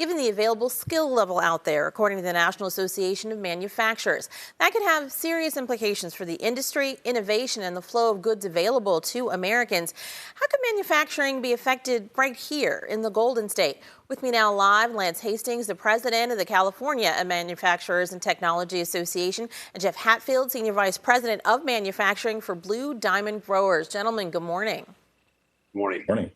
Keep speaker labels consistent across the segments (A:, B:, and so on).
A: given the available skill level out there, according to the National Association of Manufacturers. That could have serious implications for the industry, innovation, and the flow of goods available to Americans. How could manufacturing be affected right here in the Golden State? With me now live, Lance Hastings, the president of the California Manufacturers and Technology Association, and Jeff Hatfield, senior vice president of manufacturing for Blue Diamond Growers. Gentlemen, good morning.
B: Good morning.
C: Morning.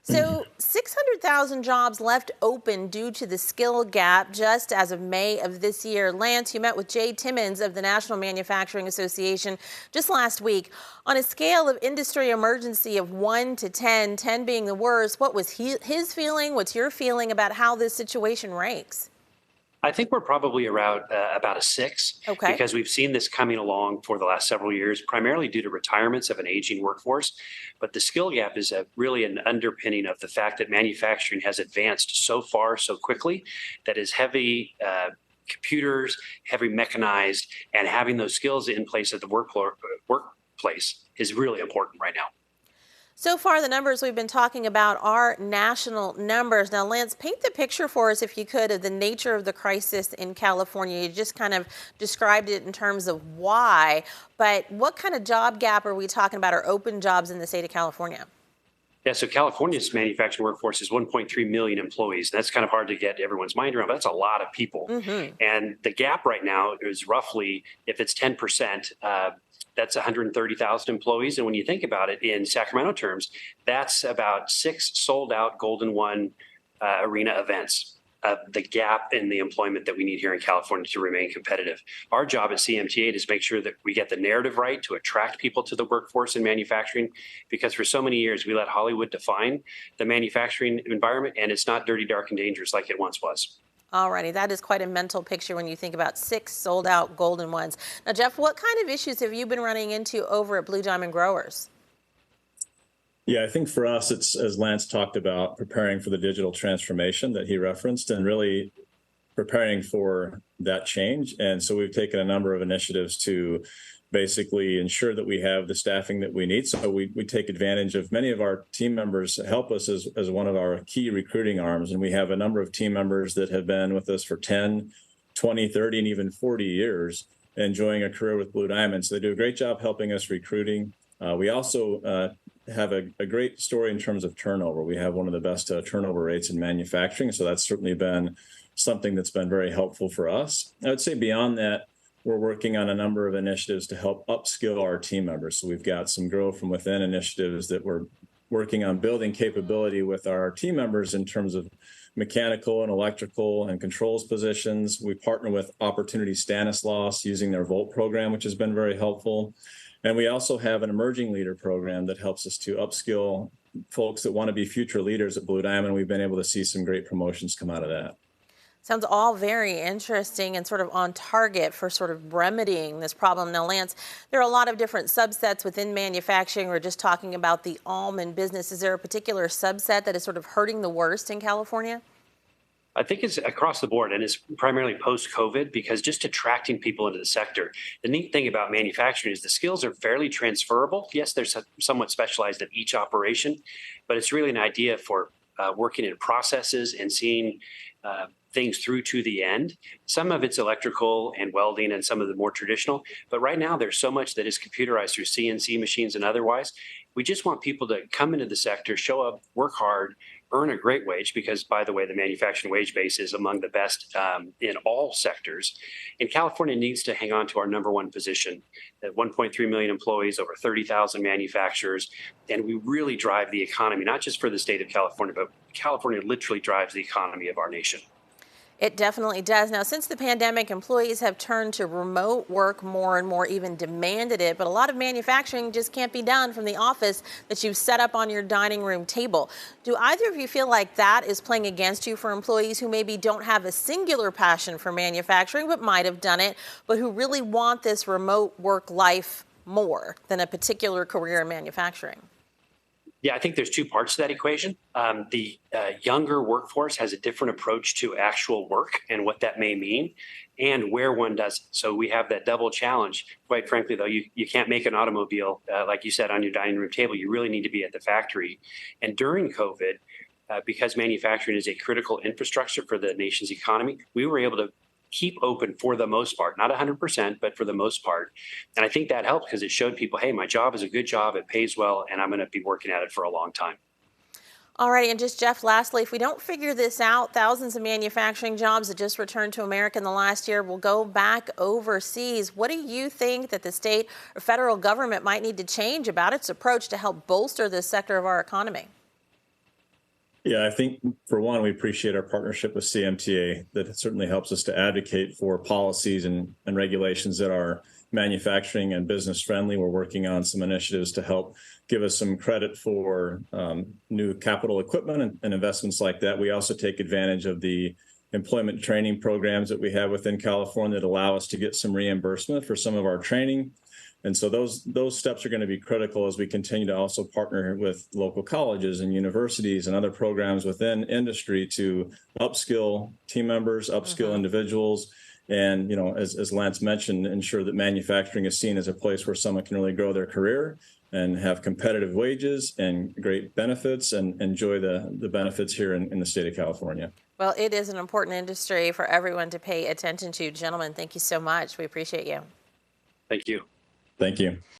A: So 600,000 jobs left open due to the skill gap just as of May of this year. Lance, you met with Jay Timmons of the National Manufacturing Association just last week. On a scale of industry emergency of 1 to 10, 10 being the worst, what was his feeling? What's your feeling about how this situation ranks?
B: I think we're probably around about a 6, because we've seen this coming along for the last several years, primarily due to retirements of an aging workforce. But the skill gap is really an underpinning of the fact that manufacturing has advanced so far so quickly that is heavy computers, heavy mechanized, and having those skills in place at the workplace is really important right now.
A: So far, the numbers we've been talking about are national numbers. Now, Lance, paint the picture for us, if you could, of the nature of the crisis in California. You just kind of described it in terms of why, but what kind of job gap are we talking about, or open jobs in the state of California?
B: Yeah, so California's manufacturing workforce is 1.3 million employees. That's kind of hard to get everyone's mind around, but that's a lot of people. And the gap right now is roughly, if it's 10%, that's 130,000 employees. And when you think about it in Sacramento terms, that's about 6 sold out Golden One arena events. The gap in the employment that we need here in California to remain competitive. Our job at CMTA is to make sure that we get the narrative right to attract people to the workforce in manufacturing, because for so many years we let Hollywood define the manufacturing environment, and it's not dirty, dark, and dangerous like it once was.
A: Alrighty, that is quite a mental picture when you think about 6 sold out Golden Ones. Now, Jeff, what kind of issues have you been running into over at Blue Diamond Growers?
C: Yeah, I think for us, it's, as Lance talked about, preparing for the digital transformation that he referenced and really preparing for that change. And so we've taken a number of initiatives to basically ensure that we have the staffing that we need. So we take advantage of many of our team members help us as one of our key recruiting arms. And we have a number of team members that have been with us for 10, 20, 30, and even 40 years, enjoying a career with Blue Diamond. So they do a great job helping us recruiting. We also have a great story in terms of turnover. We have one of the best turnover rates in manufacturing. So that's certainly been something that's been very helpful for us. I would say beyond that, we're working on a number of initiatives to help upskill our team members. So we've got some grow from within initiatives that we're working on building capability with our team members in terms of mechanical and electrical and controls positions. We partner with Opportunity Stanislaus using their Volt program, which has been very helpful. And we also have an emerging leader program that helps us to upskill folks that want to be future leaders at Blue Diamond. We've been able to see some great promotions come out of that.
A: Sounds all very interesting and sort of on target for sort of remedying this problem. Now, Lance, there are a lot of different subsets within manufacturing. We're just talking about the almond business. Is there a particular subset that is sort of hurting the worst in California?
B: I think it's across the board, and it's primarily post-COVID, because just attracting people into the sector. The neat thing about manufacturing is the skills are fairly transferable. Yes, they're somewhat specialized at each operation, but it's really an idea for working in processes and seeing things through to the end. Some of it's electrical and welding and some of the more traditional, but right now there's so much that is computerized through CNC machines and otherwise. We just want people to come into the sector, show up, work hard, earn a great wage, because, by the way, the manufacturing wage base is among the best in all sectors. And California needs to hang on to our #1 position at 1.3 million employees, over 30,000 manufacturers. And we really drive the economy, not just for the state of California, but California literally drives the economy of our nation.
A: It definitely does. Now, since the pandemic, employees have turned to remote work more and more, even demanded it. But a lot of manufacturing just can't be done from the office that you've set up on your dining room table. Do either of you feel like that is playing against you for employees who maybe don't have a singular passion for manufacturing, but might have done it, but who really want this remote work life more than a particular career in manufacturing?
B: Yeah, I think there's 2 parts to that equation. The younger workforce has a different approach to actual work and what that may mean and where one does it. So we have that double challenge. Quite frankly, though, you can't make an automobile, like you said, on your dining room table. You really need to be at the factory. And during COVID, because manufacturing is a critical infrastructure for the nation's economy, we were able to keep open for the most part, not 100%, but for the most part. And I think that helped because it showed people, hey, my job is a good job, it pays well, and I'm going to be working at it for a long time.
A: All right, and just Jeff, lastly, if we don't figure this out, thousands of manufacturing jobs that just returned to America in the last year will go back overseas. What do you think that the state or federal government might need to change about its approach to help bolster this sector of our economy?
C: Yeah, I think for one, we appreciate our partnership with CMTA. That it certainly helps us to advocate for policies and regulations that are manufacturing and business friendly. We're working on some initiatives to help give us some credit for new capital equipment and investments like that. We also take advantage of the employment training programs that we have within California that allow us to get some reimbursement for some of our training. And so those steps are going to be critical as we continue to also partner with local colleges and universities and other programs within industry to upskill team members, upskill individuals, and, you know, as Lance mentioned, ensure that manufacturing is seen as a place where someone can really grow their career and have competitive wages and great benefits and enjoy the benefits here in the state of California.
A: Well, it is an important industry for everyone to pay attention to. Gentlemen, thank you so much. We appreciate you.
B: Thank you.
C: Thank you.